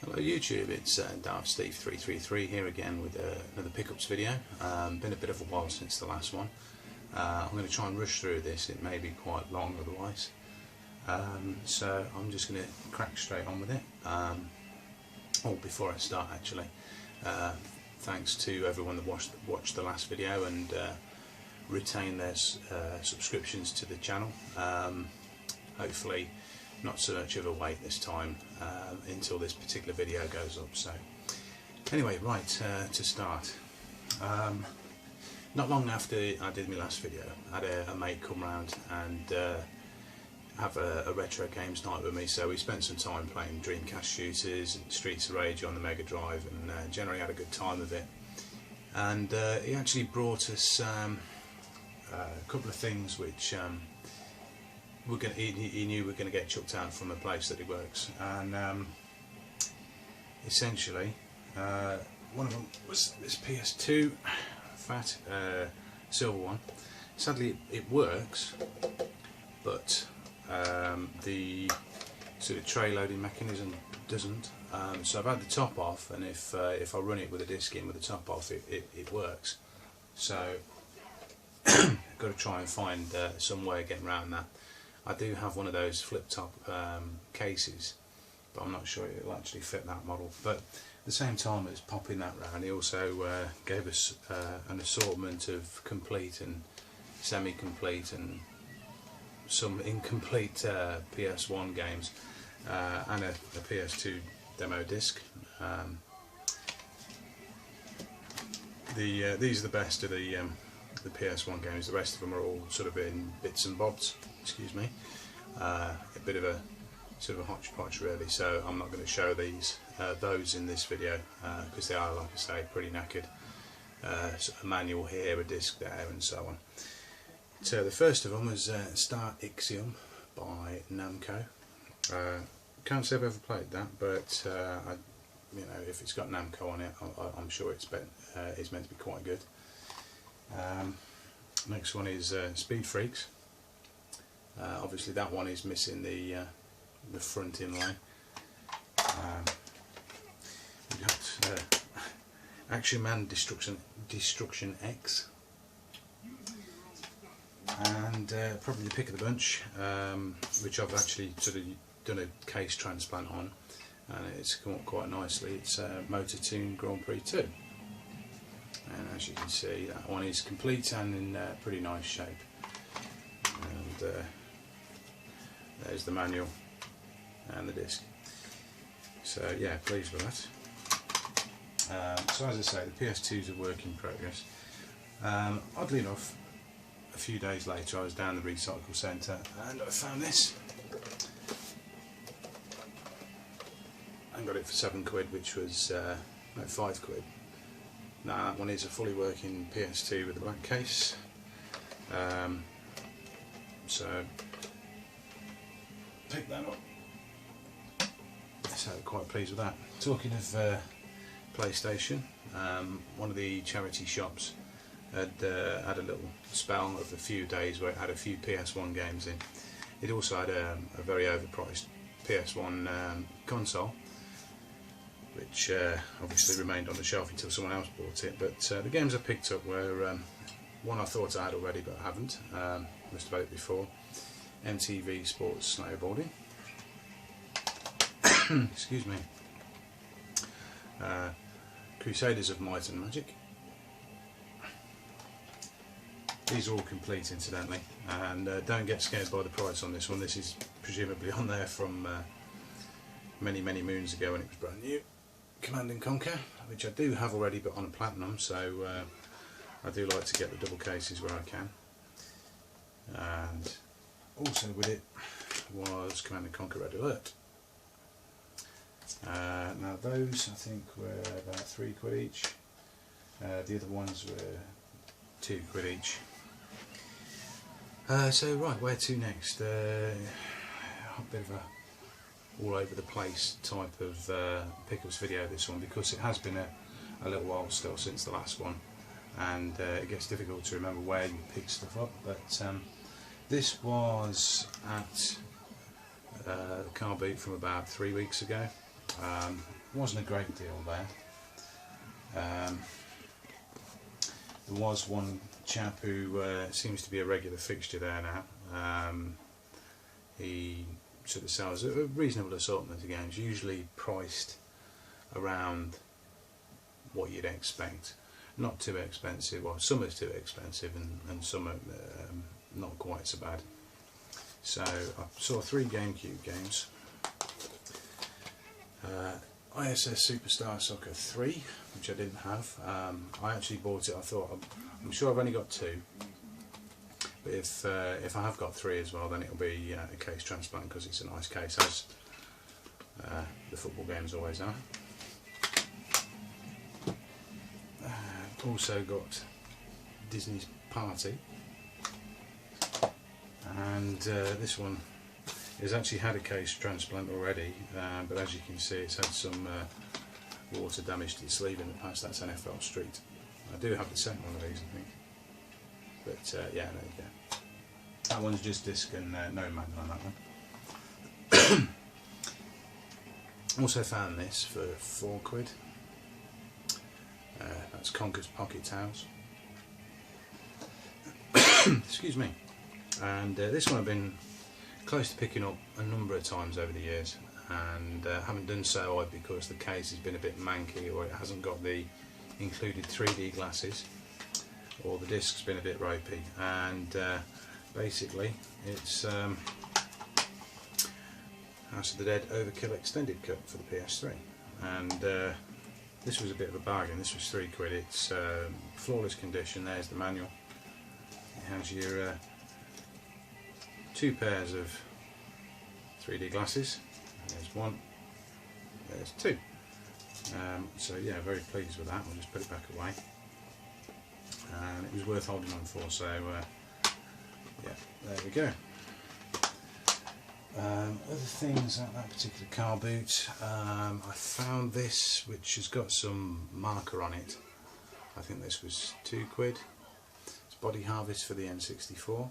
Hello YouTube, it's DarthSteve333 here again with another pickups video. Been a bit of a while since the last one. I'm going to try and rush through this, it may be quite long otherwise. So I'm just going to crack straight on with it. Before I start actually, thanks to everyone that watched the last video and retained their subscriptions to the channel. Hopefully not so much of a wait this time until this particular video goes up. So anyway, right, to start, not long after I did my last video, I had a mate come round and have a retro games night with me. So we spent some time playing Dreamcast shooters and Streets of Rage on the Mega Drive, and generally had a good time with it. And he actually brought us a couple of things which he knew we were going to get chucked out from a place that he works, and essentially one of them was this PS2 fat silver one. Sadly it works, but the sort of tray loading mechanism doesn't, so I've had the top off, and if I run it with a disc in with the top off, it works. So I've got to try and find some way of getting around that. I do have one of those flip top cases, but I'm not sure it'll actually fit that model. But at the same time as popping that round, he also gave us an assortment of complete and semi-complete and some incomplete PS1 games, and a PS2 demo disc. These are the best of the PS1 games. The rest of them are all sort of in bits and bobs. Excuse me, a bit of a sort of a hodgepodge really. So I'm not going to show those in this video because they are, like I say, pretty knackered. A manual here, a disc there, and so on. So the first of them was Star Ixiom by Namco. Can't say I've ever played that, but you know, if it's got Namco on it, I'm sure it's meant to be quite good. Next one is Speed Freaks. Obviously that one is missing the front inlay. We've got Action Man Destruction X, and probably the pick of the bunch, which I've actually sort of done a case transplant on, and it's come up quite nicely. It's MotorToon Grand Prix 2. And as you can see, that one is complete and in pretty nice shape. And there's the manual and the disc. So yeah, pleased with that. So as I say, the PS2 is a work in progress. Oddly enough, a few days later I was down the recycle centre and I found this. And got it for £7, which was no, £5. Now that one is a fully working PS2 with a black case, so pick that up. So quite pleased with that. Talking of PlayStation, one of the charity shops had had a little spell of a few days where it had a few PS1 games in. It also had a very overpriced PS1 console, which obviously remained on the shelf until someone else bought it. But the games I picked up were one I thought I had already but I haven't, must have had it before, MTV Sports Snowboarding, excuse me, Crusaders of Might and Magic. These are all complete incidentally, and don't get scared by the price on this one. This is presumably on there from many moons ago when it was brand new. Command & Conquer, which I do have already but on a platinum, so I do like to get the double cases where I can. And also with it was Command & Conquer Red Alert. Now those I think were about £3 each. The other ones were £2 each. So right, where to next? A bit of a all over the place type of pickups video, this one, because it has been a little while still since the last one, and it gets difficult to remember where you pick stuff up. But this was at Car Boot from about 3 weeks ago, Wasn't a great deal there. There was one chap who seems to be a regular fixture there now. He sort of sells a reasonable assortment of games, usually priced around what you'd expect. Not too expensive, well, some are too expensive and some are not quite so bad. So I saw 3 GameCube games. ISS Superstar Soccer 3, which I didn't have. I actually bought it. I thought I'm sure I've only got 2, but if I have got 3 as well, then it'll be a case transplant because it's a nice case, as the football games always are. Also got Disney's Party, and this one has actually had a case transplant already, but as you can see it's had some water damage to its sleeve in the past. That's NFL Street. I do have the second one of these, I think, but yeah, there you go. That one's just disc and no manual on that one. Also found this for £4. That's Conker's Pocket Towels. Excuse me. And this one I've been close to picking up a number of times over the years, and haven't done so either because the case has been a bit manky, or it hasn't got the included 3D glasses, or the disc's been a bit ropey. And basically it's House of the Dead Overkill Extended Cut for the PS3, and this was a bit of a bargain. This was £3. It's flawless condition. There's the manual. It has your 2 pairs of 3D glasses. There's 1, there's 2. So yeah, very pleased with that. I'll just put it back away. And it was worth holding on for, so yeah, there we go. Other things like that particular car boot, I found this, which has got some marker on it. I think this was £2. It's Body Harvest for the N64.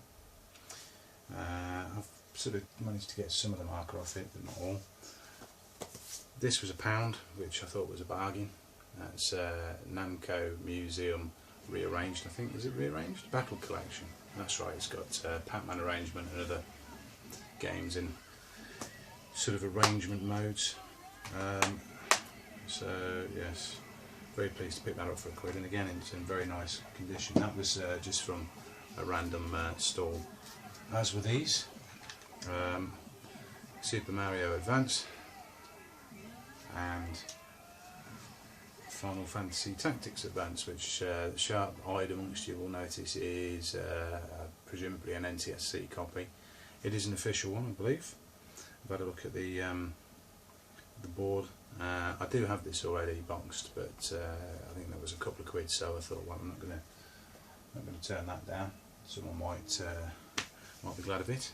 I've sort of managed to get some of the marker off it, but not all. This was £1, which I thought was a bargain. That's Namco Museum rearranged, I think. Is it rearranged? Battle Collection. That's right, it's got Pac-Man arrangement and other games in sort of arrangement modes. So yes, very pleased to pick that up for £1, and again it's in very nice condition. That was just from a random stall. As with these, Super Mario Advance and Final Fantasy Tactics Advance, which the sharp-eyed amongst you will notice is presumably an NTSC copy. It is an official one, I believe. I've had a look at the board. I do have this already boxed, but I think that was a couple of £, so I thought, well, I'm not going to turn that down. Someone might be glad of it.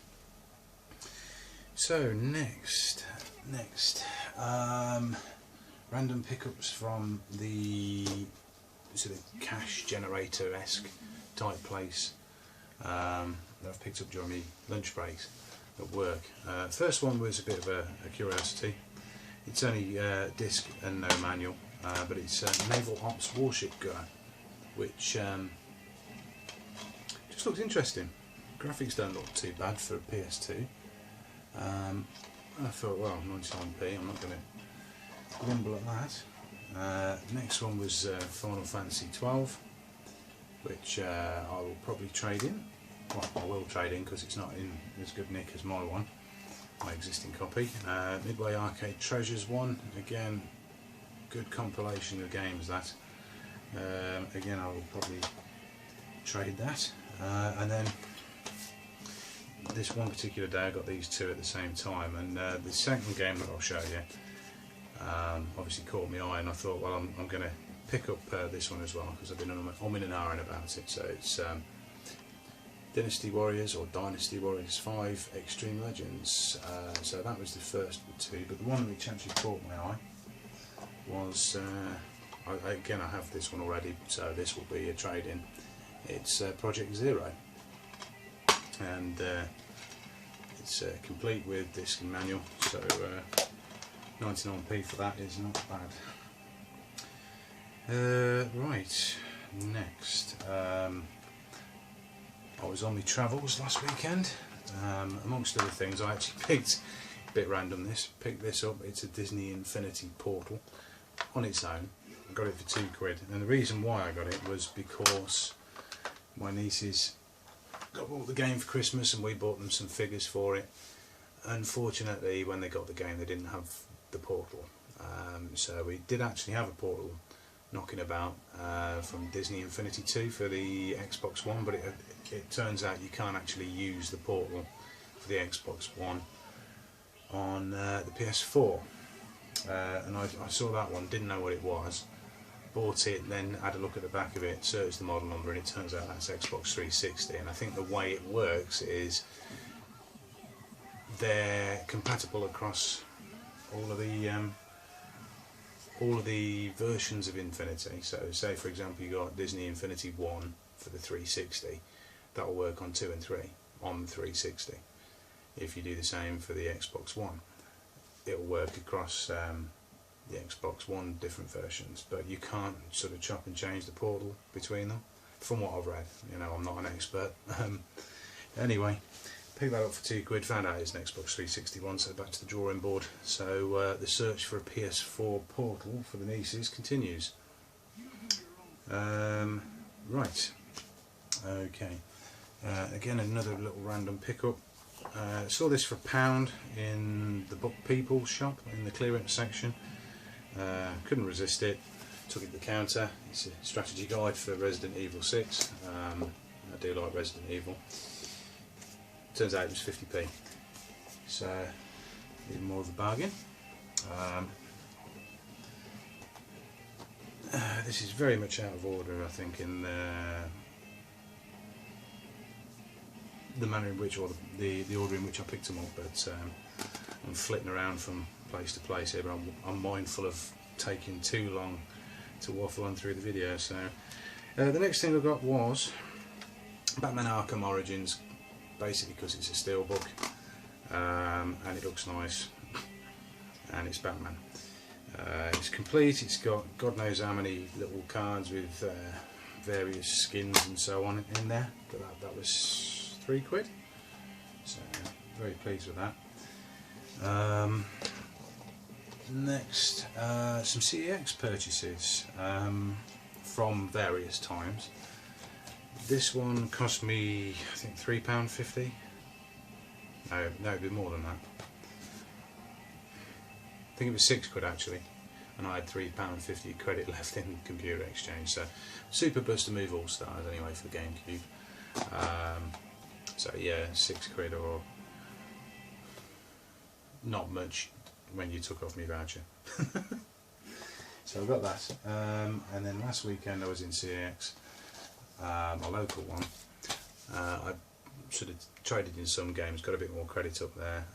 So next, random pickups from the sort of cash generator-esque type place that I've picked up during my lunch breaks at work. First one was a bit of a curiosity. It's only disc and no manual, but it's Naval Ops Warship Gunner, which just looks interesting. Graphics don't look too bad for a PS2. I thought, well, 99p, I'm not going to grumble at that. Next one was Final Fantasy 12, which I will probably trade in. Well, I will trade in because it's not in as good nick as my one, my existing copy. Midway Arcade Treasures 1, again, good compilation of games that. Again, I will probably trade that. And then this one particular day I got these 2 at the same time, and the second game that I'll show you obviously caught my eye, and I thought, well, I'm going to pick up this one as well because I've been umming and ahhing about it. So it's Dynasty Warriors, or Dynasty Warriors 5 Extreme Legends. So that was the first of the 2, but the one which actually caught my eye was, again, I have this one already, so this will be a trade-in. It's Project Zero, and it's complete with disc and manual, so 99p for that is not bad. Right, next, I was on my travels last weekend. Amongst other things, I actually picked, a bit random picked this up. It's a Disney Infinity Portal on its own. I got it for £2, and the reason why I got it was because my nieces got the game for Christmas and we bought them some figures for it. Unfortunately, when they got the game, they didn't have the portal, so we did actually have a portal knocking about from Disney Infinity 2 for the Xbox One, but it turns out you can't actually use the portal for the Xbox One on the PS4, and I saw that one, didn't know what it was, bought it, then had a look at the back of it, searched the model number, and it turns out that's Xbox 360. And I think the way it works is they're compatible across all of the versions of Infinity. So say for example you got Disney Infinity 1 for the 360, that will work on 2 and 3 on the 360. If you do the same for the Xbox One, it will work across the Xbox One different versions, but you can't sort of chop and change the portal between them, from what I've read. You know, I'm not an expert. Anyway, picked that up for £2, found out it's an Xbox 360 one, so back to the drawing board. So the search for a PS4 portal for the nieces continues. Right, okay, again another little random pickup. Saw this for £1 in the Book People shop in the clearance section. Couldn't resist it, took it to the counter. It's a strategy guide for Resident Evil 6. I do like Resident Evil. Turns out it was 50p, so even more of a bargain. This is very much out of order, I think, in the manner in which, or the order in which I picked them up, but I'm flitting around from place to place here, but I'm mindful of taking too long to waffle on through the video. So the next thing I got was Batman Arkham Origins, basically because it's a steelbook, and it looks nice, and it's Batman. It's complete. It's got God knows how many little cards with various skins and so on in there, but that was £3, so very pleased with that. Next, some CEX purchases from various times. This one cost me, I think, £3.50. No, it'd be more than that. I think it was £6 actually, and I had £3.50 credit left in Computer Exchange. So Super Buster Move All Stars anyway for the GameCube. So yeah, £6 or not much when you took off my voucher. So I got that, and then last weekend I was in CEX, my local one. I sort of traded in some games, got a bit more credit up there.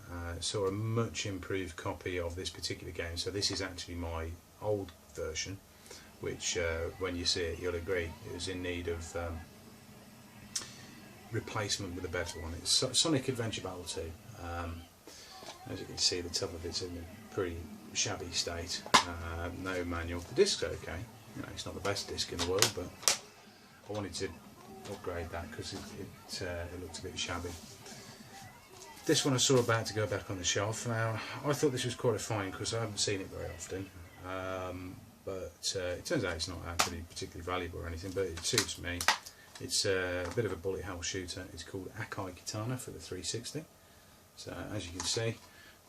Saw a much improved copy of this particular game. So this is actually my old version, which when you see it you'll agree it was in need of replacement with a better one. It's Sonic Adventure Battle 2. As you can see, the top of it's in a pretty shabby state. No manual. The disc's okay. You know, it's not the best disc in the world, but I wanted to upgrade that because it looked a bit shabby. This one I saw about to go back on the shelf. Now, I thought this was quite a find because I haven't seen it very often, but it turns out it's not actually particularly valuable or anything, but it suits me. It's a bit of a bullet hell shooter. It's called Akai Katana for the 360. So as you can see, I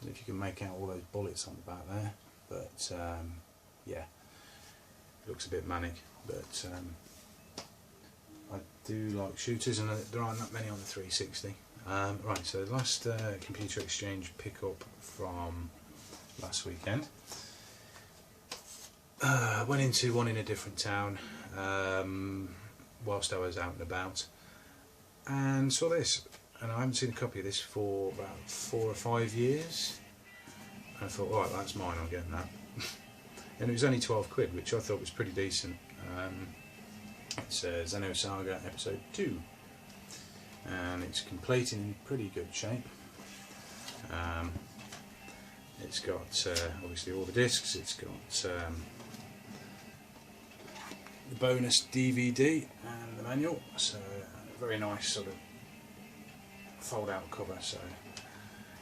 don't know if you can make out all those bullets on the back there, but yeah, it looks a bit manic, but I do like shooters, and there aren't that many on the 360. Right, so the last Computer Exchange pickup from last weekend. Went into one in a different town whilst I was out and about, and saw this. And I haven't seen a copy of this for about 4 or 5 years. And I thought, right, that's mine, I'm getting that. And it was only £12, which I thought was pretty decent. It's Xenosaga Episode 2. And it's complete in pretty good shape. It's got obviously all the discs. It's got the bonus DVD and the manual. So a very nice sort of fold-out cover. So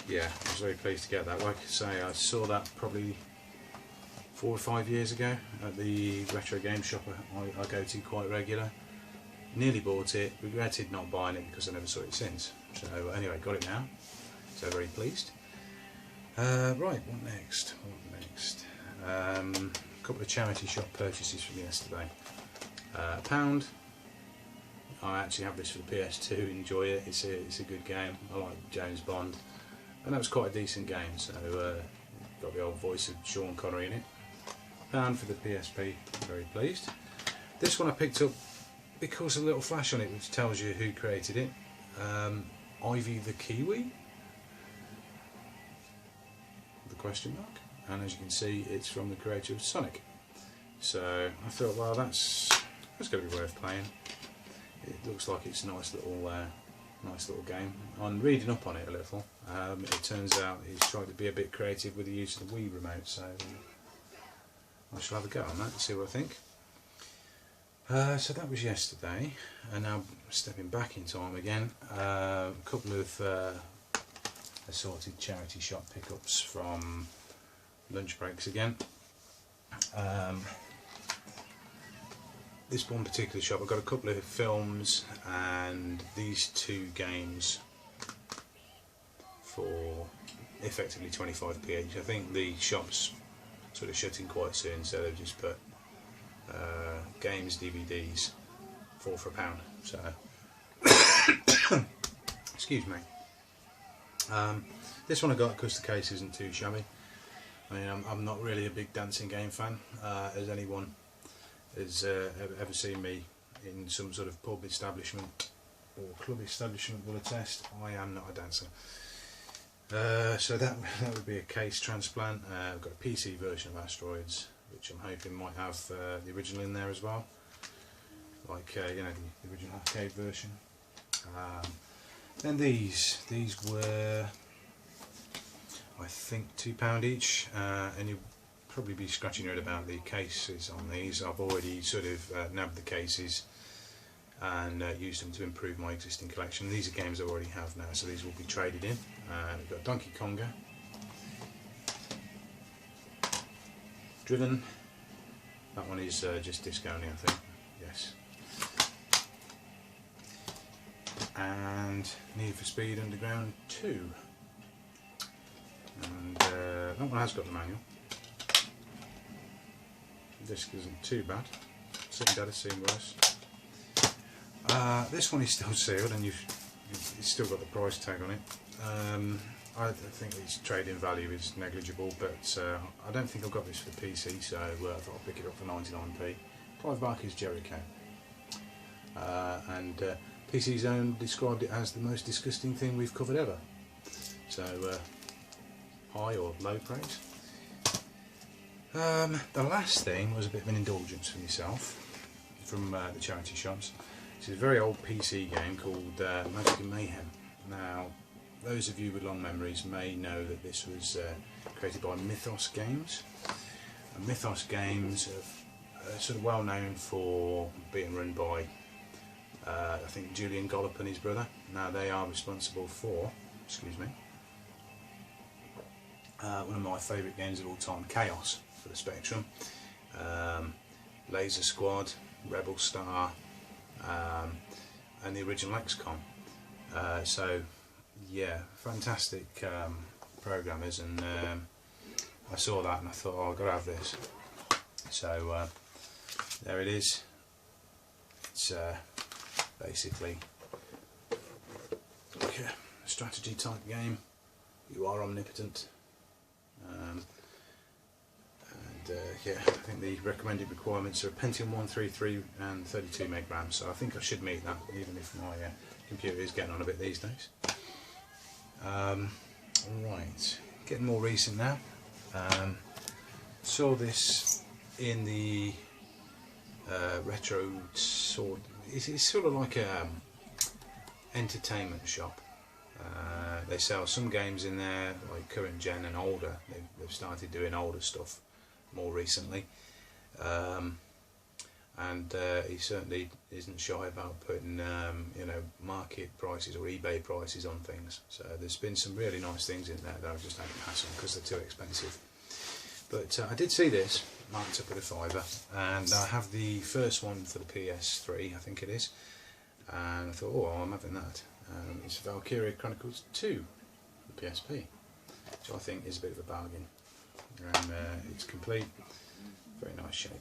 yeah, I was very pleased to get that. Like I say, I saw that probably 4 or 5 years ago at the retro game shop I go to quite regular. Nearly bought it, regretted not buying it because I never saw it since. So anyway, got it now. So very pleased. Right, what next? A couple of charity shop purchases from yesterday. £1. I actually have this for the PS2. Enjoy it. It's a good game. I like James Bond, and that was quite a decent game. So got the old voice of Sean Connery in it. £1 for the PSP. Very pleased. This one I picked up because a little flash on it which tells you who created it. Ivy the Kiwi? The question mark. And as you can see, it's from the creator of Sonic. So I thought, well, that's going to be worth playing. It looks like it's a nice little game. On reading up on it a little, it turns out he's tried to be a bit creative with the use of the Wii remote. So I shall have a go on that and see what I think. So that was yesterday, and now stepping back in time again, a couple of assorted charity shop pickups from lunch breaks again. This one particular shop, I've got a couple of films and these 2 games for effectively 25p each. I think the shop's sort of shutting quite soon, so they've just put games, DVDs, 4 for £1. So, excuse me. This one I got because the case isn't too shabby. I mean, I'm not really a big dancing game fan, as anyone has ever seen me in some sort of pub establishment or club establishment will attest. I am not a dancer. So that would be a case transplant. I've got a PC version of Asteroids, which I'm hoping might have the original in there as well, like you know, the original arcade version. Then these were, I think, £2 each, and you'll probably be scratching your head about the cases on these. I've already sort of nabbed the cases and used them to improve my existing collection. These are games I already have now, so these will be traded in. We've got Donkey Konga, Driven. That one is just disc only, I think. Yes. And Need for Speed Underground 2. And that one has got the manual. The disc isn't too bad. Certainly better, seen worse. This one is still sealed, and it's still got the price tag on it. I think its trade-in value is negligible, but I don't think I've got this for the PC, so I thought I'll pick it up for 99p. Clive Barker's Jericho. And PC Zone described it as the most disgusting thing we've covered ever. So, high or low praise. The last thing was a bit of an indulgence for myself from the charity shops. It's a very old PC game called Magic and Mayhem. Now, those of you with long memories may know that this was created by Mythos Games. And Mythos Games are sort of well known for being run by I think Julian Gollop and his brother. Now they are responsible for, excuse me, one of my favourite games of all time, Chaos for the Spectrum, Laser Squad, Rebel Star, and the original XCOM. So yeah, fantastic programmers, and I saw that and I thought, oh, I've got to have this. So there it is. It's basically like a strategy type game. You are omnipotent, and yeah, I think the recommended requirements are a Pentium 133 and 32 meg RAM, so I think I should meet that, even if my computer is getting on a bit these days. Right, getting more recent now. Saw this in the retro sort. It's sort of like a entertainment shop. They sell some games in there, like current gen and older. They've started doing older stuff more recently. And he certainly isn't shy about putting you know, market prices or eBay prices on things. So there's been some really nice things in there that I've just had to pass on because they're too expensive. But I did see this marked up at a fiver, and I have the first one for the PS3, I think it is, and I thought, oh, I'm having that. It's Valkyria Chronicles 2, the PSP, which I think is a bit of a bargain, and it's complete, very nice shape.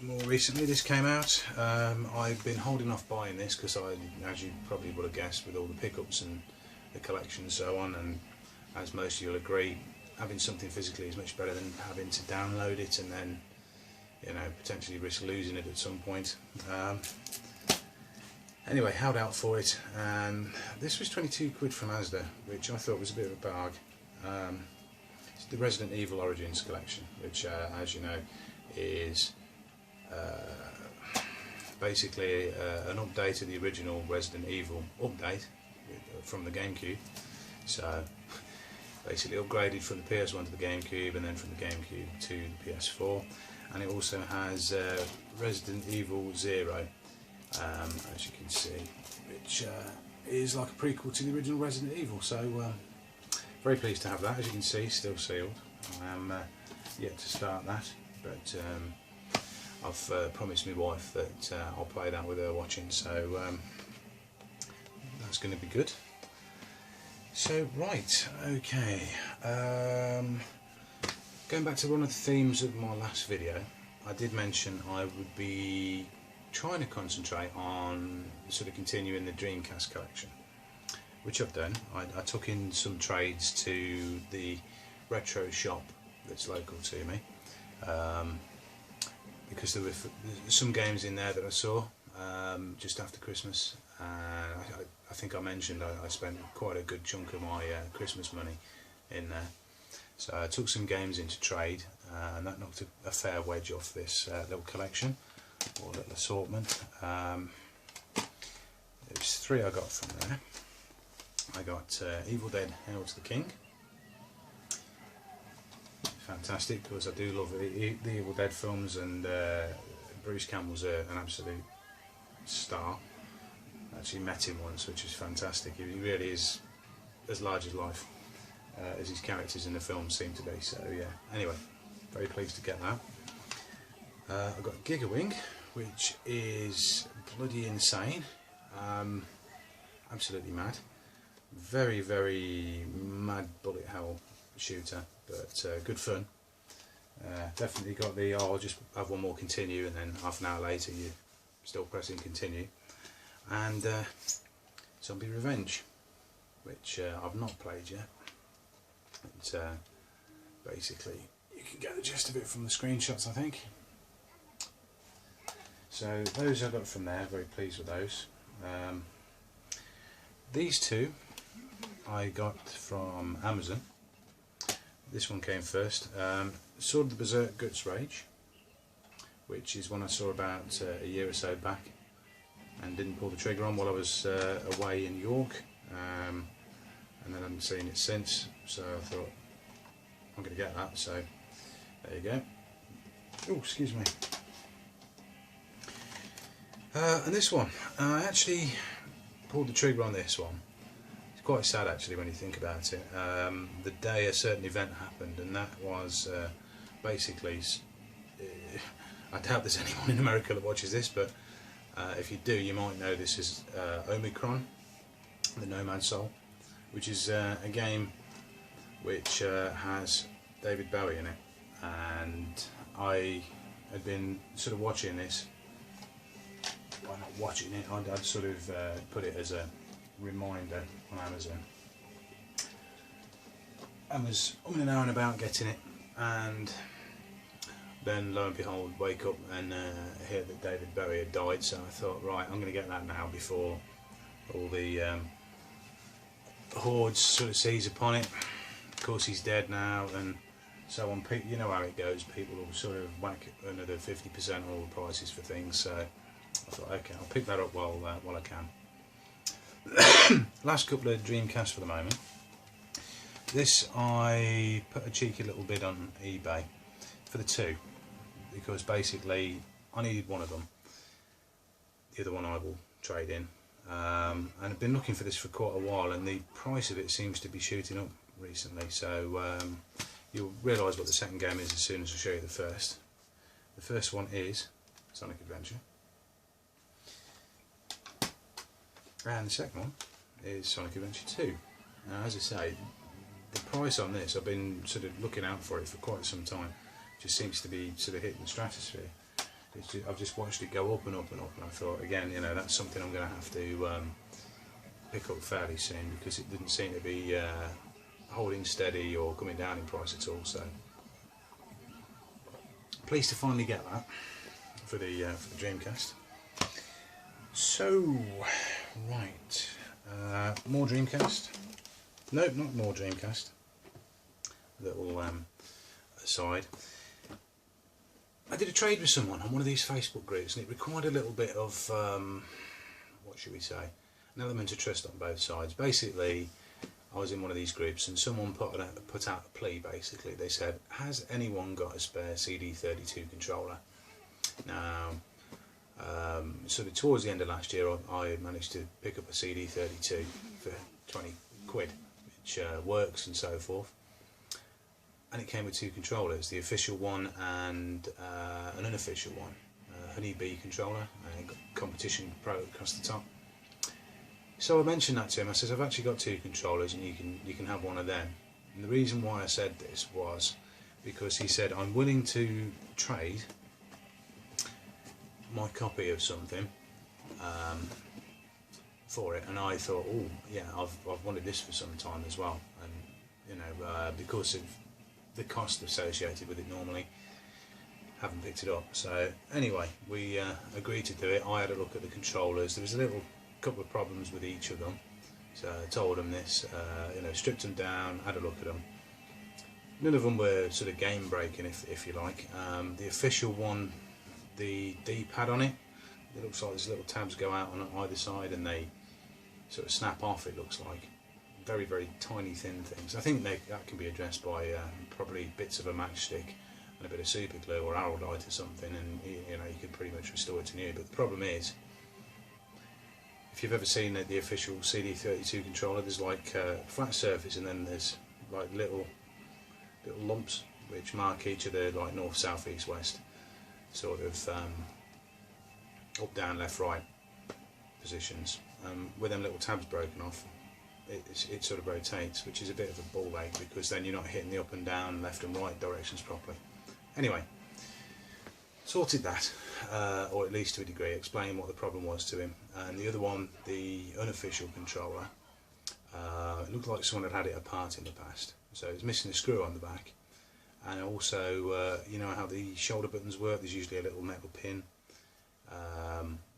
More recently this came out. I've been holding off buying this because as you probably would have guessed, with all the pickups and the collection and so on, and as most of you will agree, having something physically is much better than having to download it and then, you know, potentially risk losing it at some point. Anyway, held out for it, and this was 22 quid from Asda, which I thought was a bit of a barg. It's the Resident Evil Origins collection, which as you know is basically an update of the original Resident Evil update from the GameCube. So basically upgraded from the PS1 to the GameCube, and then from the GameCube to the PS4. And it also has Resident Evil 0, as you can see, which is like a prequel to the original Resident Evil. So very pleased to have that. As you can see, still sealed. I am yet to start that, but I've promised my wife that I'll play that with her watching, so that's going to be good. So right, okay, going back to one of the themes of my last video, I did mention I would be trying to concentrate on sort of continuing the Dreamcast collection, which I've done. I took in some trades to the retro shop that's local to me, because there were some games in there that I saw just after Christmas. I think I mentioned I spent quite a good chunk of my Christmas money in there, so I took some games into trade, and that knocked a fair wedge off this little collection or little assortment. There's 3 I got from there. I got Evil Dead: Hail to the King. Fantastic, because I do love the Evil Dead films, and Bruce Campbell's an absolute star. I actually met him once, which is fantastic. He really is as large as life as his characters in the film seem to be. So yeah, anyway, very pleased to get that. I've got Gigawing, which is bloody insane, absolutely mad. Very, very mad bullet hell shooter, but good fun. Definitely got the, oh, I'll just have one more continue, and then half an hour later you're still pressing continue. And Zombie Revenge, which I've not played yet. It's basically, you can get the gist of it from the screenshots, I think. So those I got from there, very pleased with those. These 2 I got from Amazon. This one came first. Sword of the Berserk Guts Rage, which is one I saw about a year or so back and didn't pull the trigger on while I was away in York, and then I haven't seen it since, so I thought I'm going to get that, so there you go. Oh, excuse me. And this one, I actually pulled the trigger on this one. It's quite sad actually when you think about it. The day a certain event happened, and that was basically, I doubt there's anyone in America that watches this, but if you do, you might know this is Omicron, the Nomad Soul, which is a game which has David Bowie in it, and I had been sort of watching this. Well, not watching it, I'd sort of put it as a reminder on Amazon. I was umming and ahhing about getting it, and then lo and behold, wake up and hear that David Bowie had died, so I thought, right, I'm going to get that now before all the hordes sort of seize upon it. Of course he's dead now, and so on. You know how it goes, people will sort of whack another 50% on all the prices for things, so I thought, okay, I'll pick that up while I can. Last couple of Dreamcast for the moment. This I put a cheeky little bid on eBay for the two, because basically I needed one of them. The other one I will trade in. And I've been looking for this for quite a while, and the price of it seems to be shooting up recently, so you'll realise what the second game is as soon as I show you the first. The first one is Sonic Adventure, and the second one is Sonic Adventure 2. Now, as I say, the price on this, I've been sort of looking out for it for quite some time. It just seems to be sort of hitting the stratosphere. I've just watched it go up and up and up, and I thought, again, you know, that's something I'm going to have to pick up fairly soon, because it didn't seem to be holding steady or coming down in price at all. So pleased to finally get that for the Dreamcast. So, right, more Dreamcast. Nope, not more Dreamcast. Little aside. I did a trade with someone on one of these Facebook groups, and it required a little bit of, what should we say, an element of trust on both sides. Basically, I was in one of these groups, and someone put out a plea. Basically, they said, has anyone got a spare CD32 controller? Now, sort of towards the end of last year, I managed to pick up a CD32 for 20 quid, which works and so forth. And it came with two controllers, the official one and an unofficial one, Honeybee controller, and got Competition Pro across the top. So I mentioned that to him. I said, I've actually got two controllers, and you can have one of them. And the reason why I said this was because he said, I'm willing to trade my copy of something for it. And I thought, oh yeah, I've wanted this for some time as well, and you know, because of the cost associated with it, normally haven't picked it up. So anyway, we agreed to do it. I had a look at the controllers. There was a couple of problems with each of them, so I told them this, you know, stripped them down, had a look at them. None of them were sort of game breaking, if you like. The official one, the D-pad on it looks like there's little tabs go out on either side, and they sort of snap off, it looks like. Very, very tiny thin things. I think that can be addressed by probably bits of a matchstick and a bit of super glue or Araldite or something, and you know, you could pretty much restore it to new. But the problem is, if you've ever seen the official CD32 controller, there's like a flat surface, and then there's like little lumps which mark each of the like north, south, east, west, sort of up, down, left, right positions. With them little tabs broken off, it sort of rotates, which is a bit of a ball ache, because then you're not hitting the up and down, left and right directions properly. Anyway, sorted that, or at least to a degree, explained what the problem was to him. And the other one, the unofficial controller, it looked like someone had had it apart in the past, so it's missing a screw on the back. And also, you know how the shoulder buttons work, there's usually a little metal pin.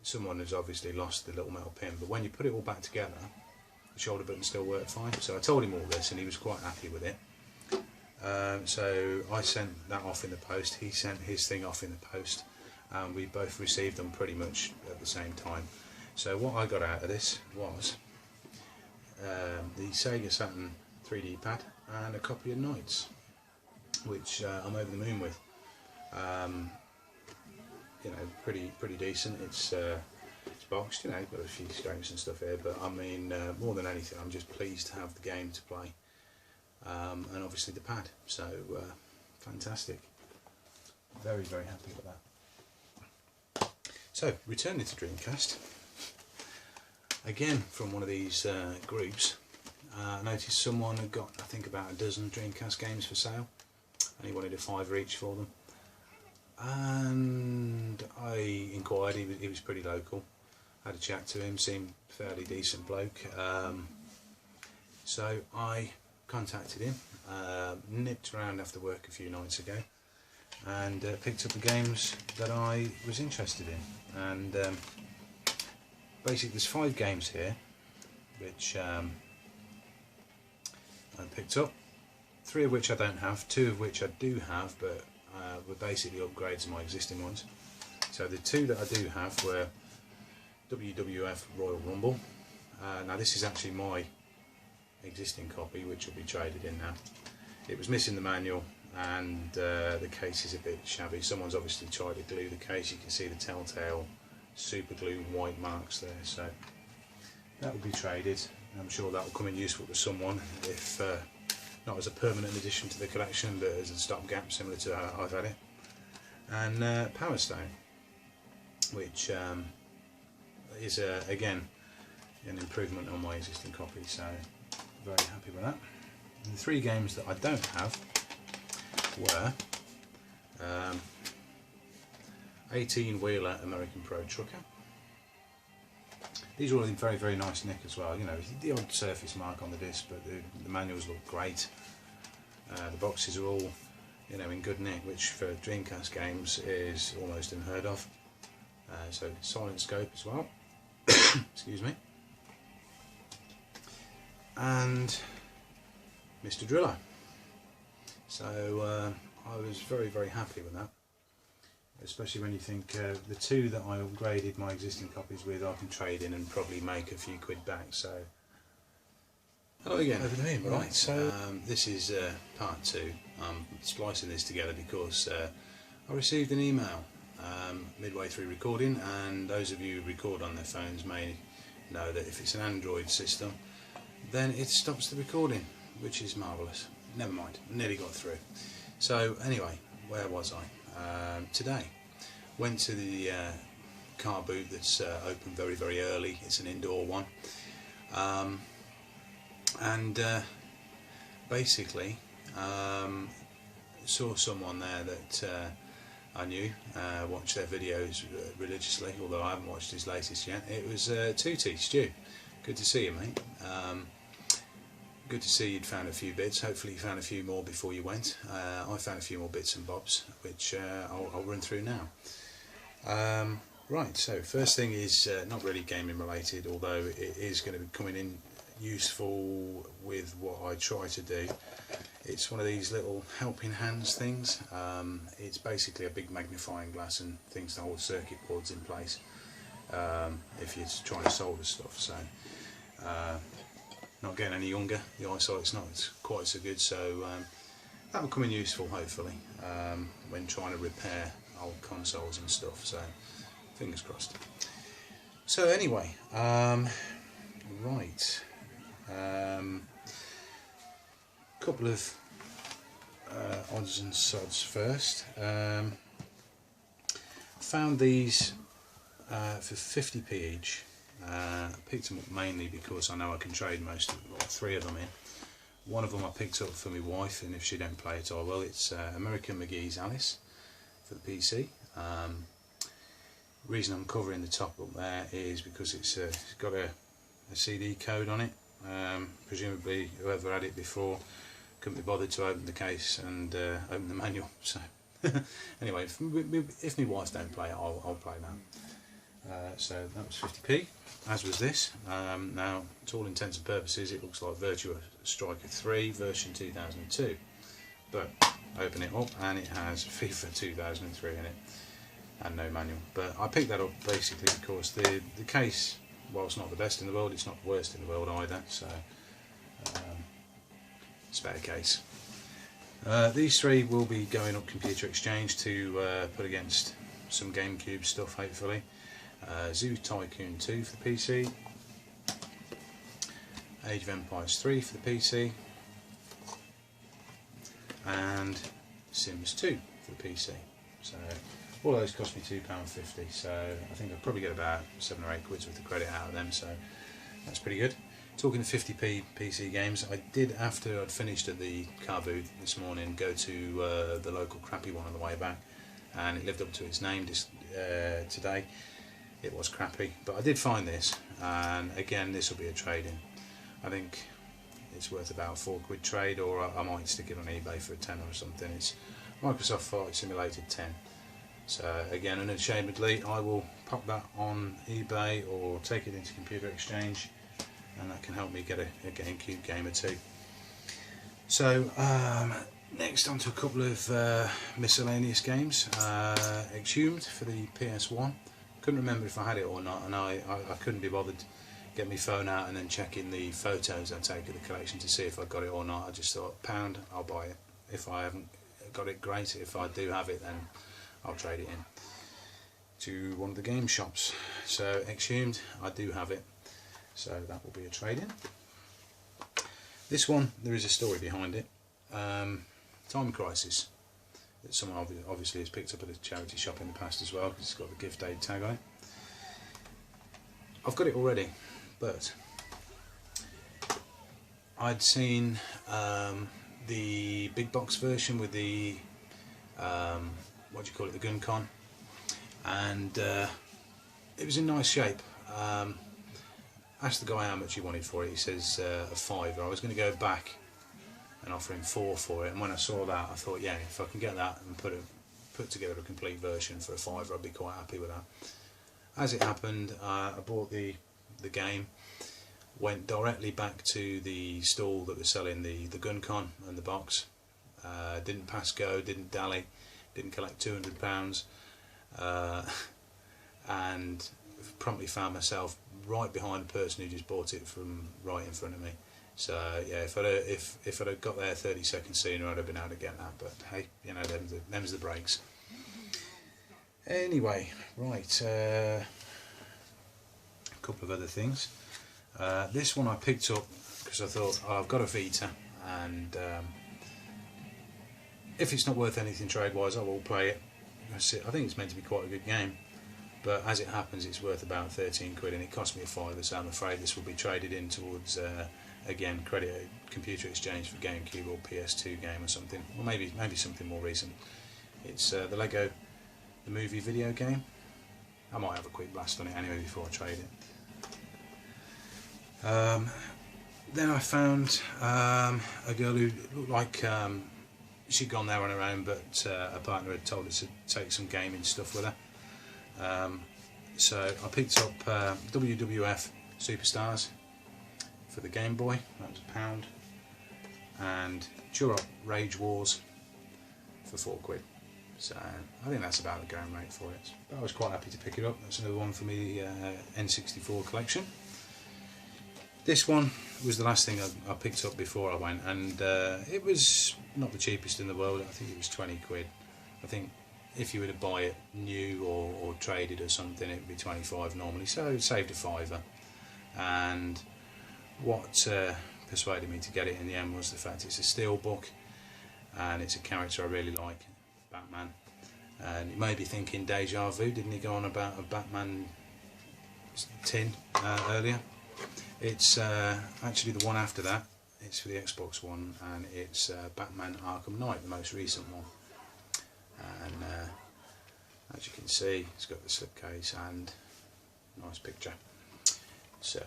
Someone has obviously lost the little metal pin, but when you put it all back together, shoulder button still worked fine. So I told him all this, and he was quite happy with it. So I sent that off in the post, he sent his thing off in the post, and we both received them pretty much at the same time. So what I got out of this was the Sega Saturn 3D pad and a copy of Knights, which I'm over the moon with. You know, pretty decent. It's boxed, you know, got a few scrapes and stuff here, but I mean, more than anything, I'm just pleased to have the game to play, and obviously the pad. So fantastic. Very, very happy with that. So returning to Dreamcast, again from one of these groups, I noticed someone had got, I think, about a dozen Dreamcast games for sale, and he wanted a £5 each for them. And I inquired. He was pretty local. Had a chat to him, seemed fairly decent bloke. So I contacted him, nipped around after work a few nights ago, and picked up the games that I was interested in. And basically there's 5 games here which I picked up, 3 of which I don't have, 2 of which I do have, but were basically upgrades of my existing ones. So the 2 that I do have were WWF Royal Rumble. Now this is actually my existing copy, which will be traded in now. It was missing the manual, and the case is a bit shabby. Someone's obviously tried to glue the case. You can see the telltale super glue white marks there, so that will be traded. I'm sure that will come in useful to someone, if not as a permanent addition to the collection, but as a stopgap, similar to how I've had it. And Power Stone, which is again an improvement on my existing copy, so very happy with that. And the 3 games that I don't have were 18-wheeler American Pro Trucker. These are all in very, very nice nick as well. You know, the odd surface mark on the disc, but the manuals look great. The boxes are all, you know, in good nick, which for Dreamcast games is almost unheard of. So silent scope as well. Excuse me. And Mr. Driller. So I was very, very happy with that. Especially when you think the 2 that I upgraded my existing copies with, I can trade in and probably make a few quid back. So hello again. Over to me. Right. So this is part 2. I'm splicing this together because I received an email midway through recording, and those of you who record on their phones may know that if it's an Android system, then it stops the recording, which is marvellous. Never mind, nearly got through. So anyway, where was I? Today went to the car boot that's open very, very early. It's an indoor one, and basically saw someone there that I knew, watched their videos religiously, although I haven't watched his latest yet. It was Tooty, Stu. Good to see you, mate. Good to see you'd found a few bits. Hopefully you found a few more before you went. I found a few more bits and bobs, which I'll run through now. Right, so first thing is not really gaming related, although it is going to be coming in useful with what I try to do. It's one of these little helping hands things. It's basically a big magnifying glass and things to hold circuit boards in place if you're trying to solder stuff. So not getting any younger, the eyesight's not quite so good, so that will come in useful hopefully when trying to repair old consoles and stuff, so fingers crossed. So anyway, right, couple of odds and sods first. Found these for 50p each. I picked them up mainly because I know I can trade most of them, or 3 of them in. One of them I picked up for my wife, and if she don't play it, I will. It's American McGee's Alice for the PC. Reason I'm covering the top up there is because it's got a CD code on it. Presumably whoever had it before couldn't be bothered to open the case and open the manual. So anyway, if my wife don't play it, I'll play that. So that was 50p, as was this. Now, to all intents and purposes, it looks like Virtua Striker 3 version 2002. But open it up and it has FIFA 2003 in it and no manual. But I picked that up basically because the case, whilst not the best in the world, it's not the worst in the world either. So it's a better case. These 3 will be going up Computer Exchange to put against some GameCube stuff hopefully. Zoo Tycoon 2 for the PC, Age of Empires 3 for the PC, and Sims 2 for the PC. So all those cost me £2.50, so I think I'll probably get about 7 or 8 quid's worth of credit out of them, so that's pretty good. Talking of 50p PC games, I did, after I'd finished at the car boot this morning, go to the local crappy one on the way back, and it lived up to its name today. It was crappy, but I did find this, and again this will be a trade-in. I think it's worth about 4 quid trade, or I might stick it on eBay for a tenner or something. It's Microsoft Flight Simulator 10. So again, unashamedly, I will pop that on eBay or take it into Computer Exchange, and that can help me get a GameCube game or 2. So next on to a couple of miscellaneous games. Exhumed for the PS1, couldn't remember if I had it or not, and I couldn't be bothered get my phone out and then checking the photos I take of the collection to see if I got it or not. I just thought, £1, I'll buy it. If I haven't got it, great. If I do have it, then I'll trade it in to one of the game shops. So Exhumed, I do have it, so that will be a trade-in. This one, there is a story behind it. Time Crisis, that someone obviously has picked up at a charity shop in the past as well, because it's got the gift aid tag on it. I've got it already, but I'd seen the big box version with the what do you call it, the Gun Con, and it was in nice shape. Asked the guy how much he wanted for it. He says a £5. I was going to go back and offer him £4 for it, and when I saw that I thought, yeah, if I can get that and put together a complete version for a £5, I'd be quite happy with that. As it happened, I bought the game, went directly back to the stall that was selling the Gun Con and the box, didn't pass go, didn't dally, didn't collect £200, and promptly found myself right behind the person who just bought it from right in front of me. So yeah, if I'd have got there 30 seconds sooner, I'd have been able to get that. But hey, you know, them's the breaks. Anyway, right, a couple of other things. This one I picked up because I thought, oh, I've got a Vita, and if it's not worth anything trade-wise, I will play it. I think it's meant to be quite a good game, but as it happens, it's worth about 13 quid, and it cost me a £5, so I'm afraid this will be traded in towards, again, credit computer exchange for GameCube or PS2 game or something, or maybe something more recent. It's the Lego The Movie video game. I might have a quick blast on it anyway before I trade it. Then I found a girl who looked like she'd gone there on her own, but her partner had told her to take some gaming stuff with her. So I picked up WWF Superstars for the Game Boy, that was £1, and Turok Rage Wars for £4. So I think that's about the going rate for it. But I was quite happy to pick it up. That's another one for me N64 collection. This one was the last thing I picked up before I went, and it was not the cheapest in the world. I think it was 20 quid. I think if you were to buy it new or traded or something, it would be 25 normally, so it saved a £5. And what persuaded me to get it in the end was the fact it's a steelbook, and it's a character I really like, Batman. And you may be thinking Deja Vu, didn't he go on about a Batman tin earlier? It's actually the one after that. It's for the Xbox One, and it's Batman Arkham Knight, the most recent one. And as you can see, it's got the slipcase and nice picture. So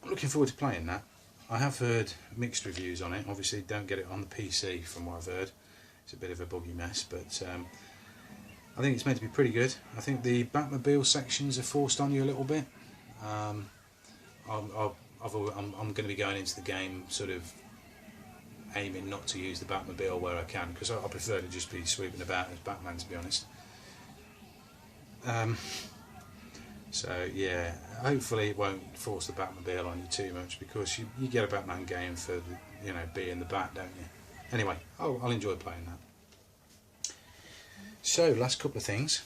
I'm looking forward to playing that. I have heard mixed reviews on it. Obviously don't get it on the PC from what I've heard. It's a bit of a buggy mess, but I think it's meant to be pretty good. I think the Batmobile sections are forced on you a little bit. I'm going to be going into the game sort of aiming not to use the Batmobile where I can, because I prefer to just be sweeping about as Batman, to be honest. So yeah, hopefully it won't force the Batmobile on you too much, because you get a Batman game for the, being the Bat, don't you? Anyway, I'll enjoy playing that. So last couple of things.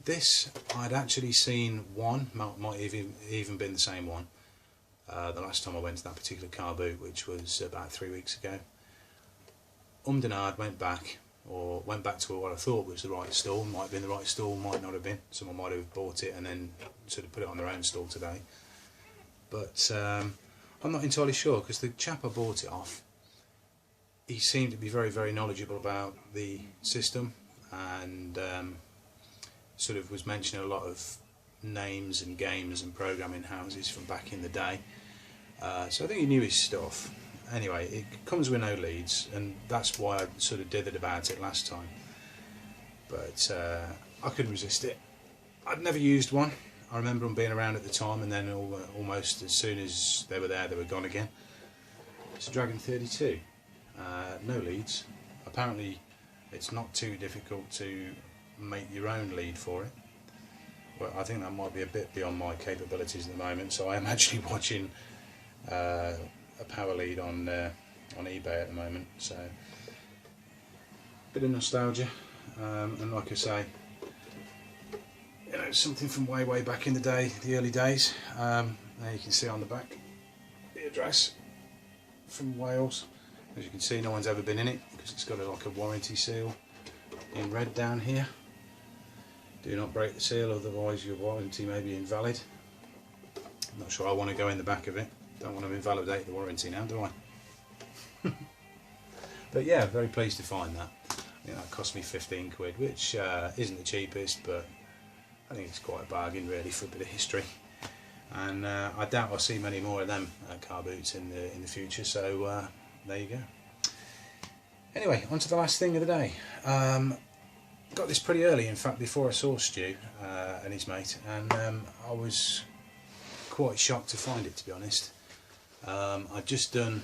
This I'd actually seen one, might even been the same one, the last time I went to that particular car boot, which was about 3 weeks ago. And ahh'd went back to what I thought was the right stall. Might have been the right stall, might not have been. Someone might have bought it and then sort of put it on their own stall today. But I'm not entirely sure, because the chap I bought it off, he seemed to be very, very knowledgeable about the system, and sort of was mentioning a lot of names and games and programming houses from back in the day. So I think he knew his stuff. Anyway, it comes with no leads, and that's why I sort of dithered about it last time. But I couldn't resist it. I'd never used one. I remember them being around at the time, and then almost as soon as they were there, they were gone again. It's a Dragon 32. No leads. Apparently it's not too difficult to make your own lead for it. Well, I think that might be a bit beyond my capabilities at the moment, so I am actually watching a power lead on eBay at the moment. So bit of nostalgia, and like I say, you know, something from way back in the day, the early days. There you can see on the back the address from Wales. As you can see, no one's ever been in it because it's got like a warranty seal in red down here. Do not break the seal, otherwise your warranty may be invalid. I'm not sure I want to go in the back of it. Don't want to invalidate the warranty now, do I? But yeah, very pleased to find that. I think that cost me 15 quid, which isn't the cheapest, but I think it's quite a bargain really for a bit of history. And I doubt I'll see many more of them car boots in the future, so there you go. Anyway, on to the last thing of the day. Got this pretty early, in fact, before I saw Stu and his mate, and I was quite shocked to find it, to be honest. I'd just done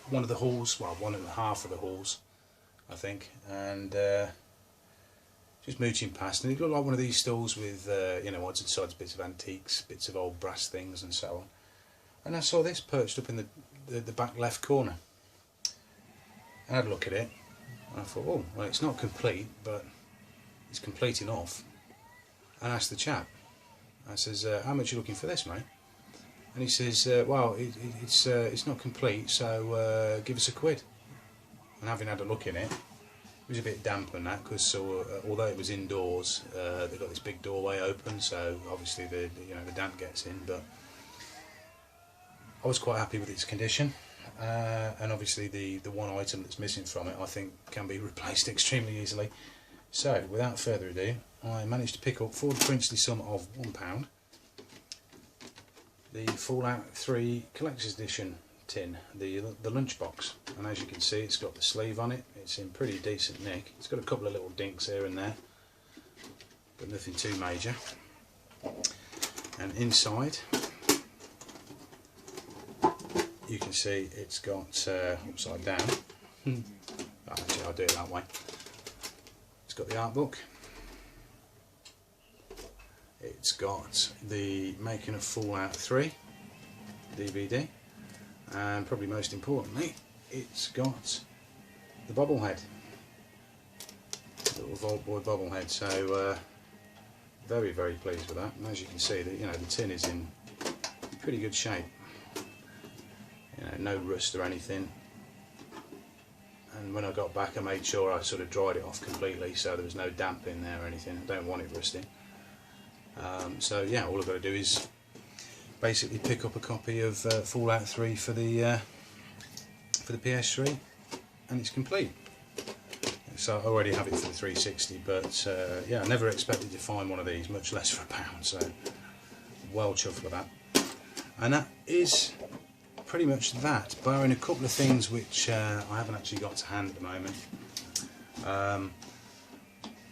one of the hauls, well, one and a half of the hauls, I think, and just mooching past, and it looked like one of these stalls with you know, odds and sods, bits of antiques, bits of old brass things and so on. And I saw this perched up in the back left corner. I had a look at it, and I thought, oh, well, it's not complete, but it's complete enough. And I asked the chap, I says, how much are you looking for this, mate? And he says, well, it's not complete, so give us a quid. And having had a look in it, it was a bit damp and that, because although it was indoors, they've got this big doorway open, so obviously the damp gets in. But I was quite happy with its condition, and obviously the one item that's missing from it, I think, can be replaced extremely easily. So without further ado, I managed to pick up for the princely sum of £1 the Fallout 3 Collector's Edition tin, the lunchbox, and as you can see, it's got the sleeve on it. It's in pretty decent nick. It's got a couple of little dinks here and there, but nothing too major. And inside, you can see it's got upside down. Actually, I'll do it that way. It's got the art book. It's got the Making of Fallout 3 DVD, and probably most importantly, it's got the bobblehead, little Vault Boy bobblehead. So very pleased with that. And as you can see, the tin is in pretty good shape. No rust or anything. And when I got back, I made sure I sort of dried it off completely, so there was no damp in there or anything. I don't want it rusting. So yeah, all I've got to do is basically pick up a copy of Fallout 3 for the PS3, and it's complete. So I already have it for the 360, but yeah, I never expected to find one of these, much less for £1. So well chuffed with that. And that is pretty much that, barring a couple of things which I haven't actually got to hand at the moment.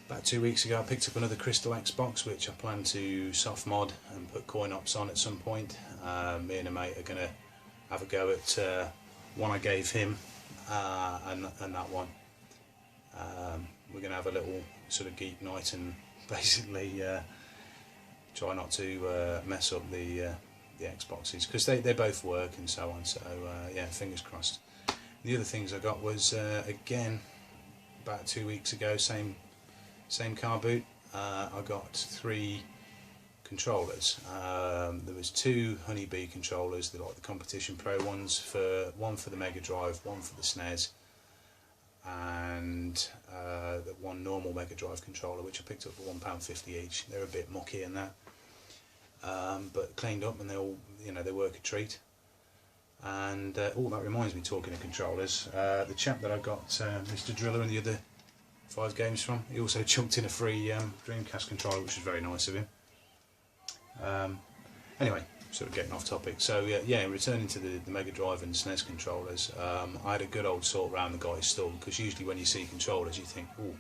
About 2 weeks ago I picked up another Crystal Xbox, which I plan to soft mod and put coin ops on at some point. Me and a mate are going to have a go at one I gave him and that one. We're going to have a little sort of geek night and basically try not to mess up the Xboxes, because they both work and so on. So yeah, fingers crossed. The other things I got was again about 2 weeks ago, same car boot. I got 3 controllers. There was 2 Honeybee controllers, like the Competition Pro ones, one for the Mega Drive, one for the SNES, and the one normal Mega Drive controller, which I picked up for £1.50 each. They're a bit mucky in that, but cleaned up, and they all, they work a treat. And oh, that reminds me, talking of controllers, the chap that I got Mr. Driller and the other 5 games from, he also chunked in a free Dreamcast controller, which was very nice of him. Anyway, sort of getting off topic. So yeah, returning to the Mega Drive and SNES controllers, I had a good old sort around the guy's stall, because usually when you see controllers you think, oh,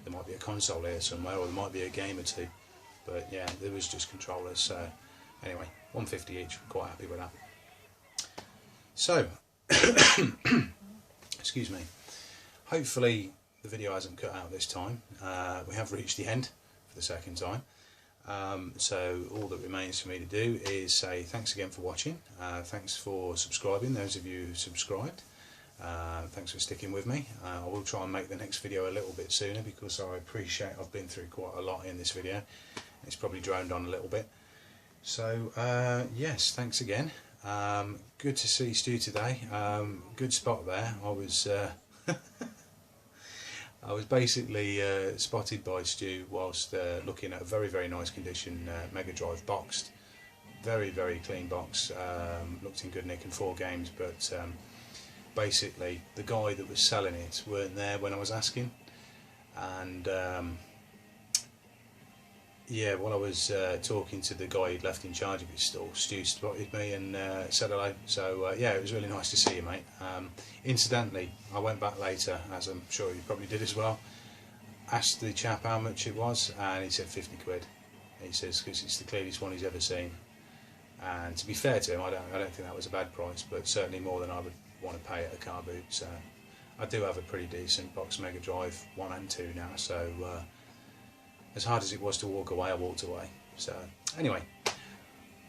there might be a console here somewhere, or there might be a game or two, but yeah, there was just controllers. So anyway, £1.50 each, quite happy with that. So excuse me, hopefully the video hasn't cut out this time. We have reached the end for the second time. So all that remains for me to do is say thanks again for watching. Thanks for subscribing, those of you who subscribed. Thanks for sticking with me. I will try and make the next video a little bit sooner, because I appreciate I've been through quite a lot in this video. It's probably droned on a little bit. So yes, thanks again. Good to see Stu today. Good spot there. I was basically spotted by Stu whilst looking at a very, very nice condition Mega Drive boxed. Very, very clean box. Looked in good nick in 4 games, but basically the guy that was selling it weren't there when I was asking, and yeah, while I was talking to the guy who'd left in charge of his stall, Stu spotted me and said hello. So yeah, it was really nice to see you, mate. Incidentally, I went back later, as I'm sure you probably did as well, asked the chap how much it was, and he said 50 quid. He says because it's the cleanest one he's ever seen. And to be fair to him, I don't think that was a bad price, but certainly more than I would want to pay at a car boot. So I do have a pretty decent box Mega Drive 1 and 2 now, so as hard as it was to walk away, I walked away. So anyway,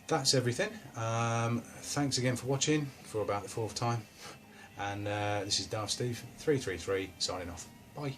that's everything. Thanks again for watching for about the 4th time, and this is Daft Steve 333 signing off. Bye.